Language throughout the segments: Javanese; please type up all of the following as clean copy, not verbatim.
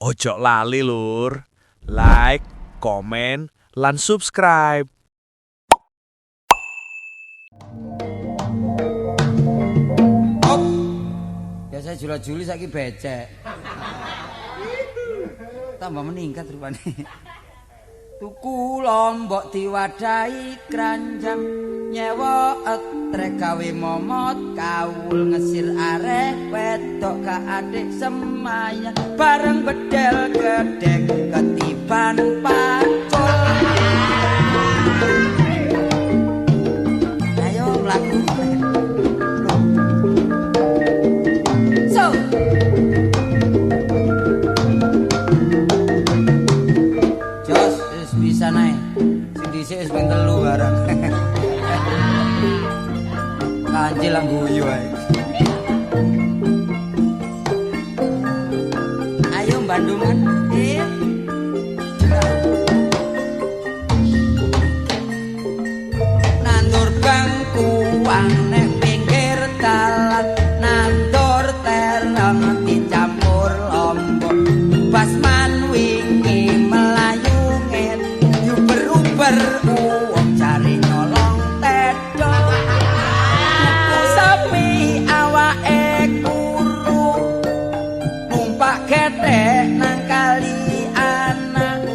Ojo lali lur, like, komen, lan subscribe. Biasa jula-juli saiki becek. Tambah meningkat rupane. Tuku lombok diwadahi keranjang, nyewa etrek gawe momot, kaul ngesir arek wedok ka adik semayang, bareng bedel gedek ketiban pacul. Ayo mlaku. So bisa naik, sing dhisik wis ping 3 barang. Kancil lang guyu ae. Ayo Bandungan, nandur bangkuan nek pinggir dalan, nandur terong dicampur lombok, basman wingi melayu beruang cari nyolong tedol, tuku sapi awake kuru, numpak ketek nang kali anak,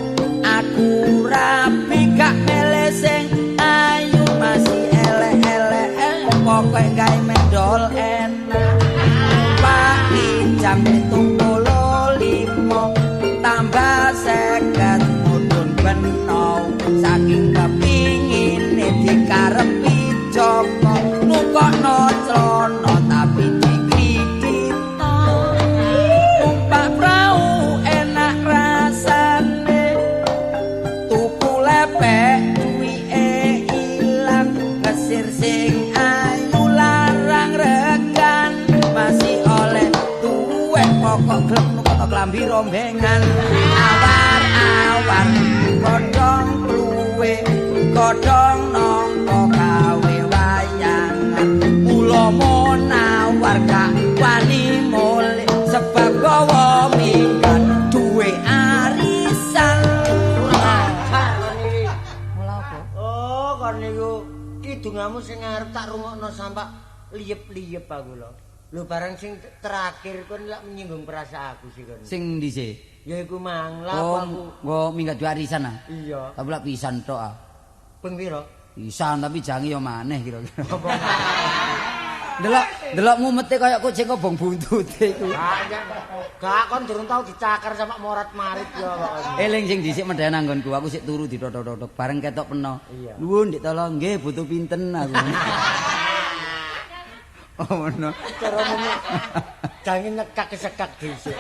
aku rapi gak meleseng, ayu masih elek-elek, pokoknya gawe medol enak, numpak di jam 7:05 tambah 50 mudun beno. Saking kepingine dikarepi Joko, nukokno celana tapi dikritino, numpak prau enak rasane, tuku lepek duwike ilang, ngesir sing ayu larang regan, masih oleh tuwe pokok gelem nukokno klambi rombengan, awar-awar godhong godhong nangka gawe wayangan, mula monawar gak wani mulih sebab gawa minggat duwe arisan. Mula apa? Oh, kon niku kidungamu sing arep tak rungokno sampak liyep-liyep aku lho. Lho barang sing terakhir kon lak menyinggung perasaan aku sih kon. Sing dhisik. Ya iku mang, lha aku nggo minggat duwe arisan ah. Iya. Tapi lak pisan tok ah. Ping pira? Pisan tapi jange yo maneh kira-kira. Delok mumete kaya kucing kobong buntute iku. Gak kon durung tau dicakar sama morat-marit ya kok. Eling sing dhisik medhen anggonku, aku sik turu ditotok-totok bareng ketok peno. Nuwun Dik tolong nggih butuh pinten aku. Oh no. Carane jange nekak-sekak dhisik.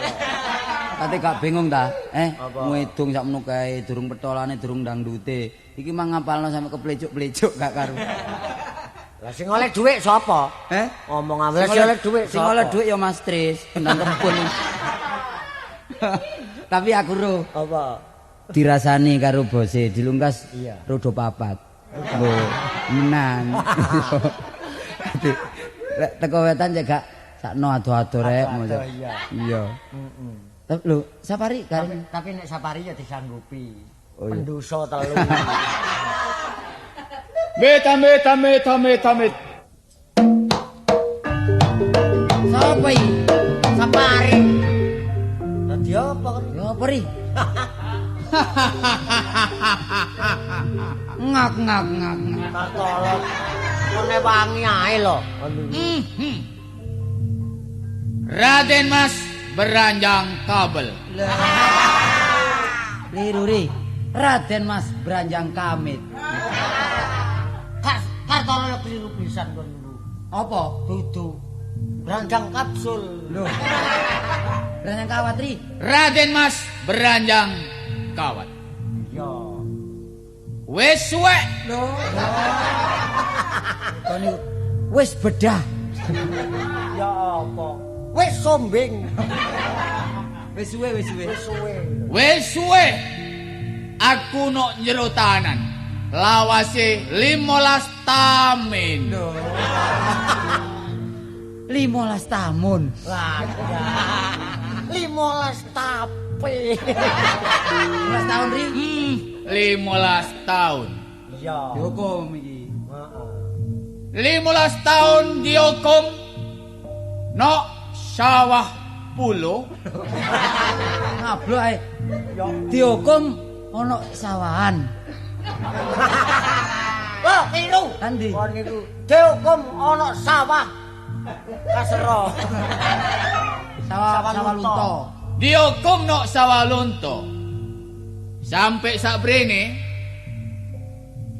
Ate gak bingung ta? Ngedung sakmono kae durung petolane durung dangdute. Iki mang ngapalno sampe keplecuk-plecuk gak karu. Lah sing oleh dhuwit sapa? Ngomong ambles sing oleh dhuwit. Sing oleh dhuwit ya Mas Tris, kendang kebun. Tapi aku ro. Apa? Dirasani karo bose, dilungkas rodo papat. Lho, menang. Lek teko wetan cek gak sakno ado-ado rek. Iya. Tapi lho, Sapari tapi nek Sapari ya disanggupi. Oh, iya. Pendosa telu. Met. Sapa iki? Sapari. Dadi apa kon? Ya apa ri? Ngak. Tolong. Kone wangi ae lho. Raden Mas beranjang kabel. Liru ri. Raden Mas beranjang kamit. Kartolo lek keliru pisan kon niku. Apa? Dudu. Beranjang kapsul. Lho. Beranjang kawat ri. Raden Mas beranjang kawat. Iya. Wis suwe. Lho. Kon niku wis bedah. Ya apa? Wis sombing. Wis suwe. Wis suwe. Aku nok njero tahanan. Lawase 15 tamin. 15 tahun. Lah, 15 tahun. Ape. 15 tahun ri. 15 tahun. Iya. Dihukum iki. Heeh. 15 tahun dihukum no sawah pulo. Ngablok ae. Dihukum ana sawahan. Oh, keliru. Kandi. Kon niku dihukum ana sawah. Kasero. Sawah lunto. Dihukum no sawah lunto. Sampai sabrene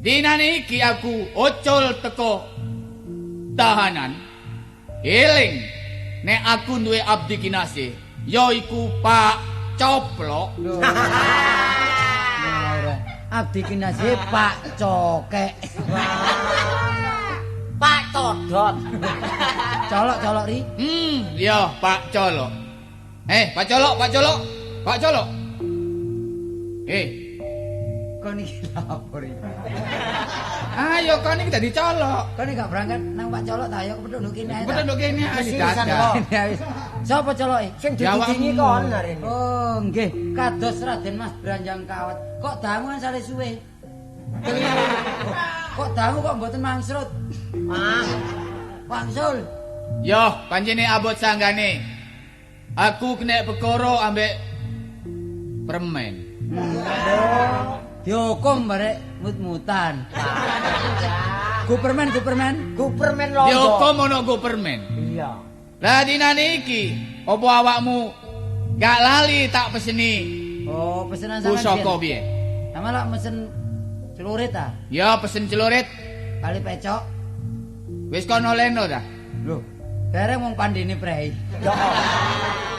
dinane iki aku ocol teko tahanan. Eling nek aku duwe abdi kinasih yaiku Pak Coplok. Abdi kinasih Pak Cokek. Pak Todot. Colok ri. Ya Pak Colok. Pak Colok, Pak Colok. Pak Colok. Kon iki lapor iki. Ayo kon iki dadi colok. Kon gak berangkat nang Pak Colok ta ayo penduduk kene ae. Penduduk kene Wis asli pisan dadah. kok. Sapa coloke? Sing dididingi kon hari ini. Oh, nggih, kados Raden Mas Branjang Kawat. Kok dangu kan sale suwe? Kok dangu kok mboten mangsrut? Ah, Wangsul. Yo, panjene abot sanggane. Aku kena perkara ambek permen. Dihukum barek mut-mutan. Gupermen. Gupermen londo. Dihukum ono go permen. Iya. Lah dinane iki, opo awakmu gak lali tak peseni Oh, pesenan sampean. pusaka piye? Sama lak mesen celurit ta? Ya pesen celurit, Kali pecok. wis kono leno dah. Lho, dereng wong pandine prei.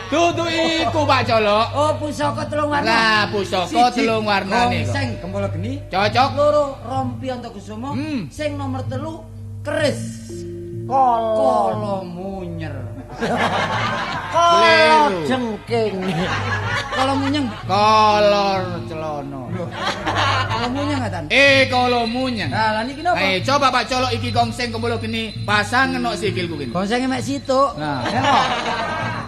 Dudu iku Pak Colok. Oh, pusaka telung warna. Lah pusaka telung warnane kok. Sing gembala geni. Cocok. Loro rompi Antakusuma. Sing nomor 3 keris. Kolo munyer. Kolo jengking. Kolo munyeng. Kolor celono. Kolo munyeng atan. Kolo munyeng. Nah, lah niki napa? Coba Pak Colok iki gongseng kembolo geni pasang ngenok sikilku gini. Gonsenge mek situk. Nah. Nengok.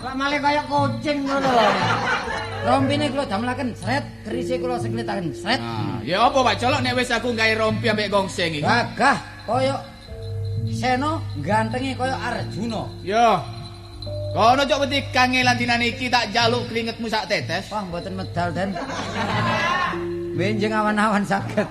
Lah malah kaya kucing ngono lho. Rompine kula damelaken sret, kerise kula seklitaken sret. Nah, ya apa Pak Colok nek wis aku gawe rompi ambek gongseng iki. Gagah kaya Seno gantenge kaya Arjuna. Yo. Kono cok wedi kangelan dinane iki tak jaluk keringetmu sak tetes. Wah, mboten medal den. Benjing awan-awan saged.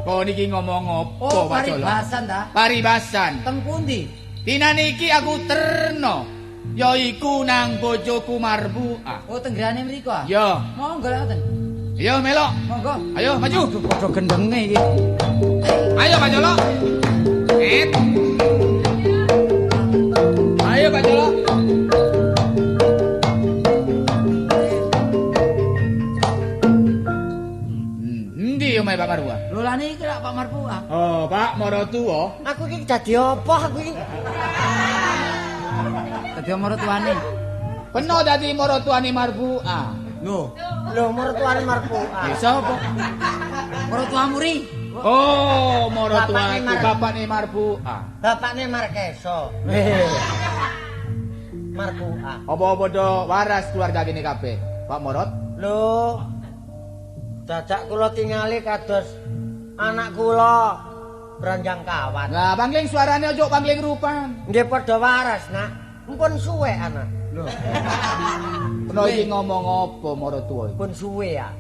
Kok niki ngomong apa Oh, Pak Colok? paribasan ta? Paribasan. Teng pundi? Dinane iki aku terno. Yaiku nang bojoku Marbuah. Oh, tenggrane mriku ah. Yo. Monggo ngoten. Ayo melok. Monggo. Ayo maju. Aduh, padha gendenge iki. Ayo Pak Colok. Ayo Pak Colok. Endi omahe Pak Marbuah? Lho lah niki lak Pak Marpuah. Oh, Pak Marotuwa. Aku iki dadi apa aku iki? Dadi maratuane. Peno dadi marotuane Marbuah. Lho, Lho mertuane Marpuah. Ya sapa? maratuamu ri. Oh, Bapakne marotuaku bapakne Marbuah. Bapakne Markeso. Marpuah. Apa padha waras keluarga kene kabeh? Pak Morot? Lho. Dadak kula tingali kados anak kula Branjang Kawat. Lah, pangling suarane ojo pangling rupan. Nggih padha waras, Nak. Mumpun suwe anak. Lho. Peno iki ngomong apa marotuwa iki? Mumpun suwe ya.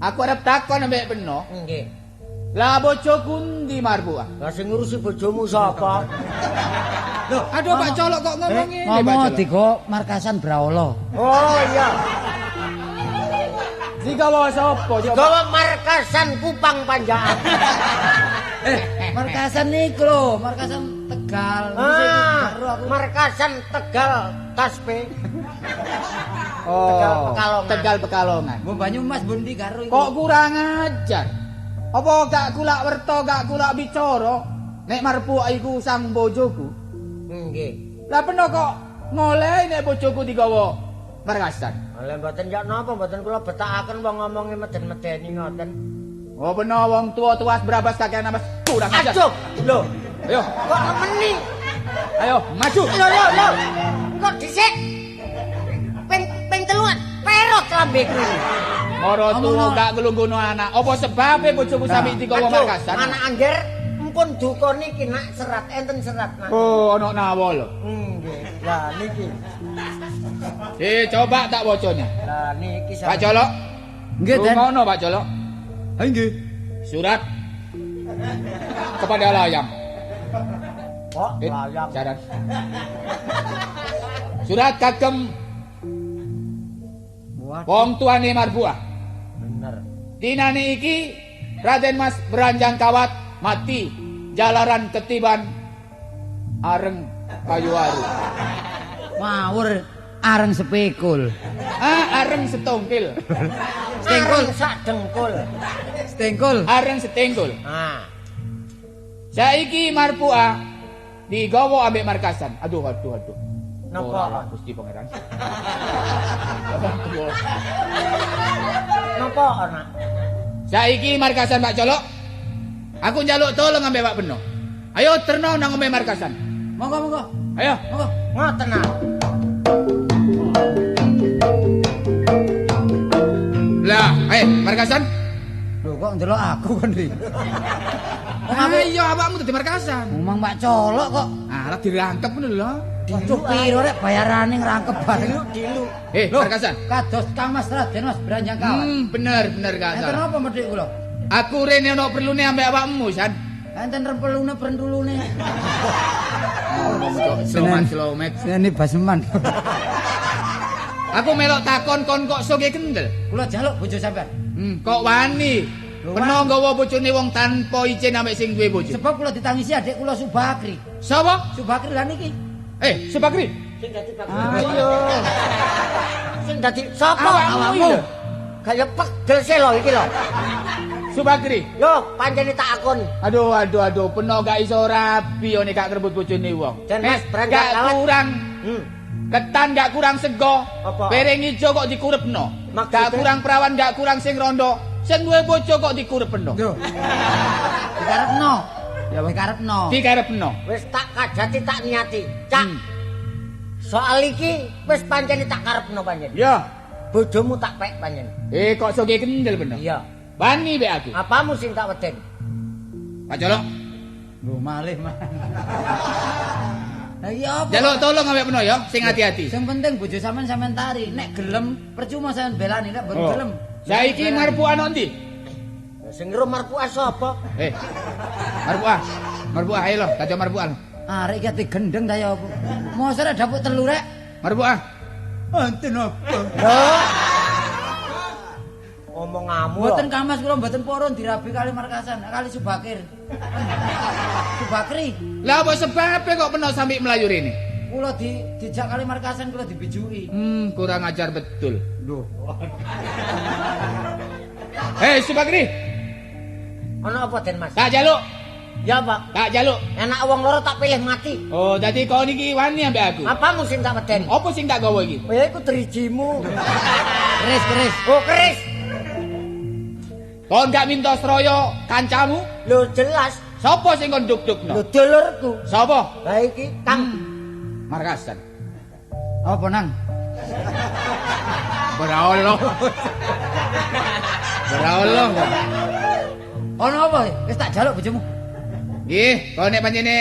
Aku arep takon ambek Peno. Nggih. Lah bojoku ndi Marbuah? Lah sing ngurusi bojomu sapa? Lho, Aduh Pak Colok kok ngomong ngene Pak Momo Colok. digo markasan Braolo. Oh iya. Digawa sapa? Gawa markasan Kupang Panjaan. Markasan niku lho, markasan Tegal. Markasan Tegal Taspe. Oh, Pekalongan. Tegal Pekalongan. Mbok Banyumas bundi karo iku. Kok kurang ajar? Apa gak kulak werta, gak kulak bicara? Nek Marbuah iku sang bojoku. Nggih. Lah peno kok ngoleh nek bojoku digawa markasan. Lah mboten ya napa mboten kula betakaken wong ngomongi meden-medeni ngoten. Oh peno wong tua-tuas berabas kakean nambas kurang ajar. Aduh, lho. Ayo, Kok nemeni? ayo maju. Lho. Kok dhisik? Ping teluan, perot lambeku. Moro tuwa gak nglungguhno anak. Apa sebabe bojoku sampe digawa markasan? Anak angger mpun duka niki nak serat enten serat nak. Oh, ana nawa lho. Nggih. Lah niki. Coba tak wacane. Lah niki Pak Colok. Nggih, Den. Ngono Pak Colok. Ha nggih. Surat kepada Layam. Kok layam. Syarat. Surat kagem wong tuane Marbuah. Bener. Dinane iki Raden Mas beranjang kawat mati jalaran ketiban areng kayu aru. Ngawur areng sepikul. Areng setongkil. Stengkul sak dengkul. Stengkul. Areng setengkul. Saiki Marbuah digawa ambek markasan. Aduh. Napa? Gusti Pangeran. Napa anak? Saiki markasan Pak Colok. Aku njaluk tolong ambek Pak Beno. Ayo terno nang ombe markasan. Monggo. Ayo. Monggo. Ngoten ah. Lah, ayo markasan. Lho kok ndelok aku kon iki. Iya, awakmu dadi markasan. Ngomong Pak Colok kok. Alah dirangkep ngono lho. Dilu piro rek bayarane ngrangkep bareng. Dilu. Markasan. Kados Kang Mas Raden Mas beranjang kawan. Bener gak Enten salah. apa medhik kula? Aku rene ono perlune ambek awakmu, San. Enten rempelune brendulune. Slomet. Sene baseman. Aku melok takon kon kok soge kendel. Kula jaluk bojo sampean. Kok wani? Lho, Peno nggawa bojone wong tanpa izin ambek sing duwe bojo. Sebab kula ditangisi adik kula Subakri. Sapa? Subakri lah niki. Subakri. Sing dadi Ayo. Sing dadi sapa? Awakmu. Kaya pegel sih lho iki lho. Subakri. Yo, pancene tak akoni. Aduh, peno gak iso rabi nek gak kerebut bojone wong. Dan Mas berangkat gak kawat. kurang. Ketan gak kurang sego. Apa? Pereng ijo kok dikurepno. Maksudnya? Gak kurang perawan, gak kurang sing rondo. Sing duwe bojo kok dikurepno. Lho. Dikarepno. Ya dikarepno. Dikarepno. Wis tak kajati tak niati. Cak. Soal iki wis pancene tak karepno pancen. Ya. Bojomu tak pek pancen. Kok soge kendel bener. Iya. Bani be aku. Apamu sing tak weden? Pak Colok. Lho malih mah. Lah iya apa? Jaluk tolong ambek peno ya, sing hati-hati. Sing penting bojo sampean tari. Nek gelem percuma sampean belani, nek mboten gelem. Saiki Marbuah ono ndi? Sing ngero Marpuah sapa? Marbuah ayo lho, kacau Marbuah. Arek iki ati gendeng ta ya apa? Mosok rek dapuk telu rek. Marbuah. Enten apa? Omonganmu. Mboten Kamas kula mboten purun dirabi kali markasan, kali Subakir. Subakri. Lah apa sebabe kok peno sampe melayu rene? Kula dijak kali markasan kula dibijuki. Kurang ajar betul. Lho. Subakri. Ana apa Den Mas? Tak jaluk. Ya Pak. Tak jaluk. Enak wong loro tak pilih mati. Oh, dadi kau niki wani ambek aku. Apamu sing tak weden? Apa sing tak gawa iki? Oh ya iku drijimu. Keris. Oh keris. Kon gak minta sroyo kancamu? Lho jelas. Sopo sing kon duk-dukno? Lho dulurku. Sopo? Lah iki Kang. Markasan. Apa nang? Beraolo. Ono apa? Wis tak jaluk bojomu. Nggih, kau nek pancene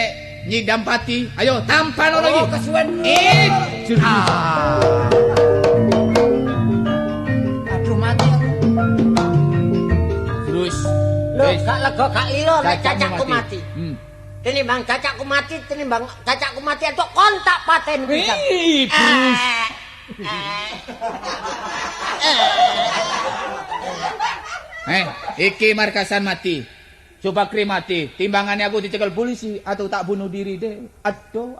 nyidam pati, ayo tampan ono iki. Oh, kesuwen. Aduh mati aku. Terus. Lho gak lega gak lilo nek Cacakmu cacakku mati. mati. Tinimbang cacakku mati, tinimbang cacakku mati entuk kontak paten pisan. Terus. Iki markasan mati. Subakri mati. Timbangannya aku dicekel polisi atau tak bunuh diri deh. Aduh.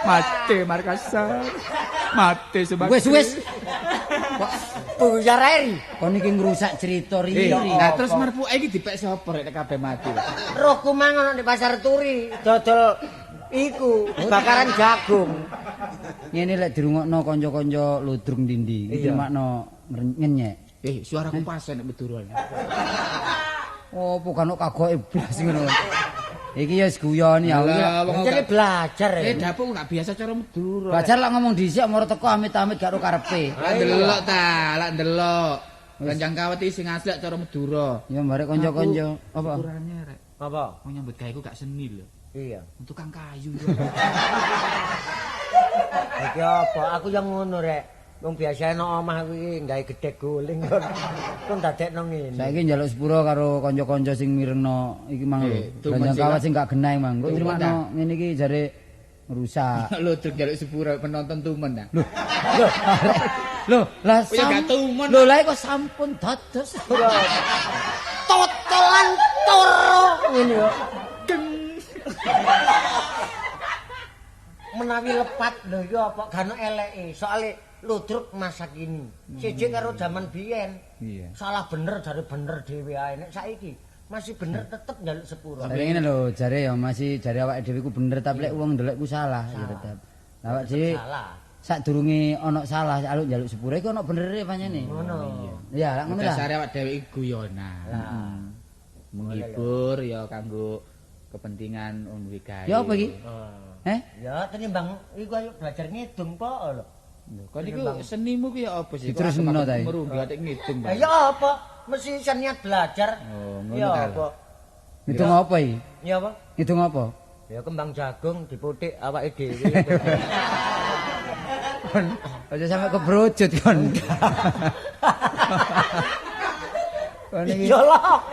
Mati markasan. Mati Subakri. Wis. Buyar eri. Kon iki ngrusak cerita riri. Nah terus Marpuah iki dipek sapa rek kabeh mati. Rohku mang ono di pasar turi dodol iku bakaran jagung. Ngene lek dirungokno kanca-kanca ludrung dindi, iki makno ngenyek. Suaraku pas nek beduran. Oh, bukan kok kagoke blas ngono. Iki ya wis guyon ya. Lah, wong Jadi belajar ya. dapuk gak biasa cara Madura. Belajar lak ngomong dhisik moro teko amit-amit gak ro karepe. Lah ndelok ta, lak ndelok. Kanjang kawet iki sing asli cara Madura. Ya barek kanca-kanca apa? Ukurane rek. Apa? Wong nyambut gawe ku gak seni lho. Iya. Tukang kayu. Iki apa? Aku yang ngono rek. Wong biasa nang omah kuwi gawe gedhe guling kon. Kon dadekno ngene. Saiki njaluk sepuro karo kanca-kanca sing mirengno iki mang lho. tumen Kanjang sih, kawat Kak. sing gak genah mang. Kok Tumen, terima ngene iki jare rusak. Lho truk jaluk sepuro penonton tumen ta. Loh, lah Oh, ya gak tumen. Loh, lah kok sampun dados. Totolan toro ngene yo. Menawi lepat lho ya apa gano eleke. Soale ludruk masa kini. Siji karo jaman biyen. Iya. Salah bener jare bener dhewe ae. Nek saiki masih bener tetep njaluk sepuro. Tapi ngene lho, jare ya masih jare awake dhewe ku bener tapi lek wong ndelok ku salah ya tetep. Lah awake dhewe Salah. sadurunge ana salah aluk njaluk sepuro iku ana benere pancene. Ngono. Iya, lak ngono lah. Dasare awak dhewe iki guyonan. Lah. Menghibur ya kanggo kepentingan unwi gawe. Ya apa iki? Eh? Ya tenimbang iku ayo belajar ngidung po lho. Kok niku senimu ki ya apa sih? Diterusno ta iki? Merunggu atik ngidung, Lah Bang. ya apa? Mesti iso niat belajar. Oh, ngono Ya ta. apa? Ngitung apa iki? Ya apa? Ngitung apa? Ya kembang jagung diputik awake dhewe. Aja sampe kebrojot kon. Kon iki Ya lah.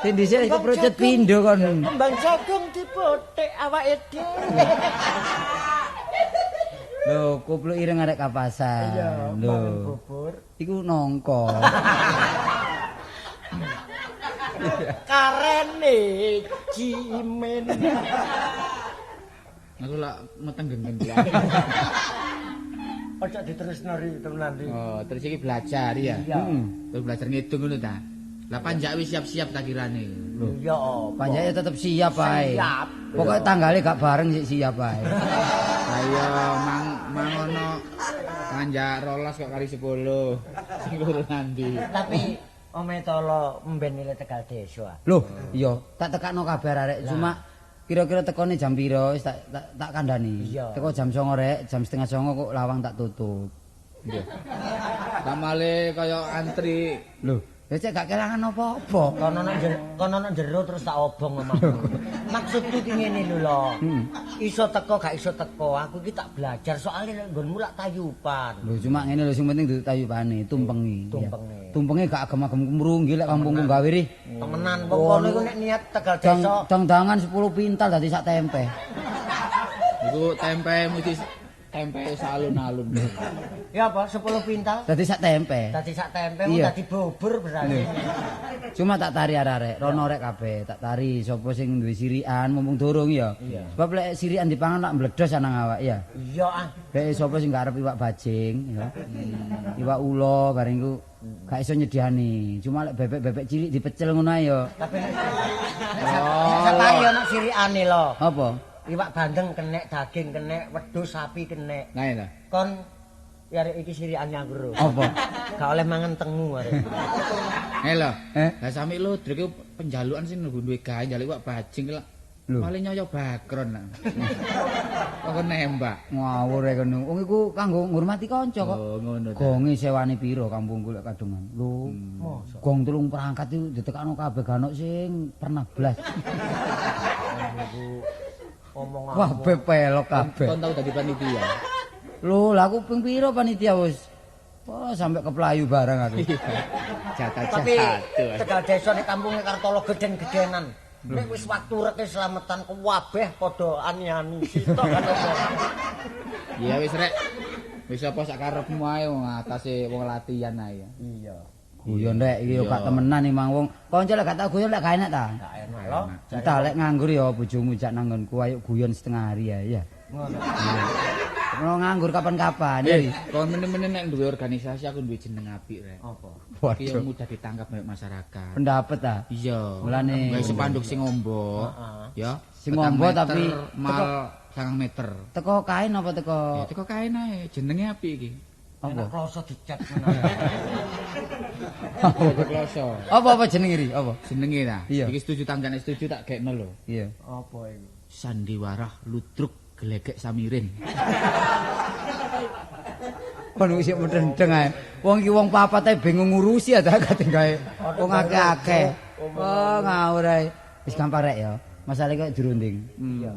sing dhisik kebrojot pindho kon. Kembang jagung diputik awake dhewe. Lho, kupluk ireng arek kapasan. Mangan Lho, bubur. iku nongko. Karene cimen. Aku lak meteng genggen ya. Ojo diterusno ri temenan ri. Oh, terus iki belajar ya. Iya. Terus belajar ngidung ngono ta. Lah panjak wis siap-siap ta kirane. Ya apa? Panjake tetep siap ae. Siap. Pokoke tanggale gak bareng sik siap ae. Ayo mang ono panjak 12 kok kali 10. Sing loro nandi. Tapi omahe tolo mben nilai Tegal Desa. Loh, iya, tak tekakno kabar arek. Cuma kira-kira tekone jam piro wis tak kandhani. Iya. Teko jam 09.00 rek, jam 08.30 kok lawang tak tutup. Nggih. Kamale kaya antri. Loh, ya cek gak kelangan apa-apa. Kono nang jero terus tak obong omahmu. Maksudku ki ngene lho lho. Iso teko gak iso teko, aku ki tak belajar soalnya nggonmu lak tayupan. Lho cuma ngene lho sing penting dudu tayupane, tumpengi. Tumpenge. Ya. Tumpenge gak agem-agem kumrunggi lek kampungku gawe ri. Temenan wong kono iku nek niat Tegal Desa. Dang-dangan 10 pintal dadi sak tempe. Iku tempe mesti tempe salun-alun. Ya apa 10 pintal? Dadi sak tempe. Dadi sak tempe Iya. dadi bubur berarti. Cuma tak tari arek, rono rek kabeh, tak tari sapa sing duwe sirikan mumpung durung ya. Sebab lek sirikan dipangan tak mbledos nang awak ya. Iya ah. Lek sapa sing gak arep iwak bajing ya. Iwak ulo bareng iku gak iso nyediani. Cuma lek bebek-bebek cilik dipecel ngono ae ya. Tapi nek sapari ana sirikane lho. Apa? Iwak bandeng kenek, daging kenek, wedhus sapi kenek. Nah ya. Kon ya arek iki sirikane aku lho. Apa? Gak oleh mangan tengu arek. Lho. Eh? Lah sami ludruk iku penjalukan sing nunggu duwe gawe njaluk iwak bajing lah. Lho. Paling nyoyo bakron lah. Kok nembak. Ngawur rek ngono. Wong iku kanggo ngurmati kanca kok. Oh, ngono ta. Gonge sewane piro kampungku lek kadungan. Lho. Gong tulung perangkat itu ditekakno kabeh ganok sing pernah blas. Ngomong Wah, bepelok kabeh. Kon tau dadi panitia. Lho, lah aku ping piro panitia wis. Wah, sampai keplayu barang aku. tapi Jatah-jatah. Tegal Desa nek kampunge Kartolo geden-gedenan. Nek wis waktu rek slametan kabeh padha ani-ani sitok kan apa. Ya wis rek. Wis apa sak karepmu ae wong atase wong latihan ae. Iya. Guyon rek iki yo gak temenan imang wong. Kanca lek gak tau guyon lek gak enak ta. Gak enak lho. Entah lek nganggur ya bojomu jak nang nggonku ayo guyon setengah hari ya. Ngono. Ono nganggur kapan-kapan ya. Kon meneh-meneh nek duwe organisasi aku duwe jeneng apik rek. Apa? Iki yo mudah ditangkap oleh masyarakat. Pendapat ta. Iya. Mulane gawe spanduk sing ombo. Ya. Sing ombo tapi mal 9 meter. Teko kain apa teko? Ya teko kae ae jenenge apik iki. Apa? Kloso dicat Kloso. Apa jenenge ri? Apa? Jenenge ta. Iya. Iki setuju tanggane setuju tak gekno lho. Iya. Apa iku? Sandiwarah ludruk glegek samirin. Kon wis medendeng ae. Wong iki wong papat ae bingung ngurusi ya tak gawe wong akeh-akeh. Oh, ngawur ae. Wis gampang rek ya. Masalah kok dirunding.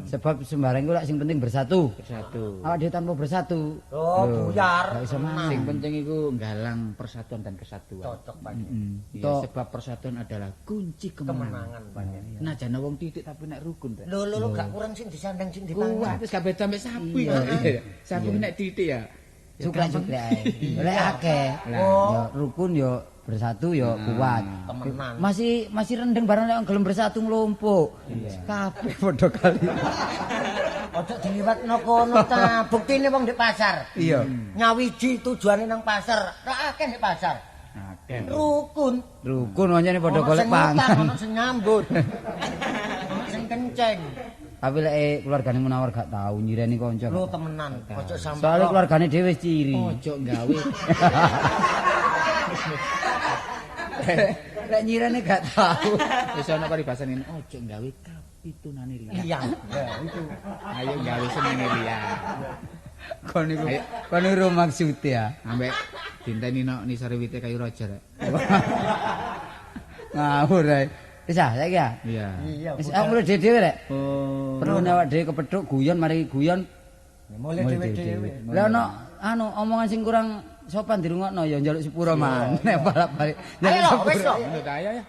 Sebab sembarang ku lak sing penting bersatu. Bersatu. Awak dhewe tanpa bersatu. Oh, buyar. Gak iso maneh. Sing penting iku nggalang persatuan dan kesatuan. Cocok Pak. Ya, sebab persatuan adalah kunci kemenangan. Kemenangan. Nah, jane wong titik tapi nek rukun ta. Lho gak kurang sing disandang sing Wah, dipangan. wis gak beda mek sapi kok. Sapi nek titik ya. Suklek-suklek ae. Lek akeh. Lah. Ya rukun ya bersatu ya kuat. Temenan. Masih rendeng barang lek gelem bersatu nglumpuk. Kabeh padha kali. Ojo diliwatno kono ta. Buktine wong di pasar. Iya. Nyawiji tujuane nang pasar. Ra akeh di pasar. Akeh. Rukun. Rukun wancane padha Ono golek sing ngutang, pangan. ono sing nyambut. Ono sing kenceng. Tapi lek keluargane Munawar gak tau nyireni kanca. Lu temenan. Ojo sampe. Soale keluargane dhewe wis ciri. Ojo gawe. Lek nyireni gak tau. Wis ana paribasane ojo gawe kapitunane liya. Iya. Ya itu. Ayo gawe senenge liya. Kon niku maksud ya. Ambek dinteni nok nisare wite kayu raja rek. Ngawur ae. Wis ah saiki ya. Iya. Iya. Wis aku mulai dhewe rek. Oh. Perlu awak dhewe kepethuk guyon mari guyon. Mulai dhewe-dhewe. Lah ono omongan sing kurang sopan dirungokno ya njaluk sepuro maneh balak-balik. Ayo lho, wis lho. Menurut saya ya.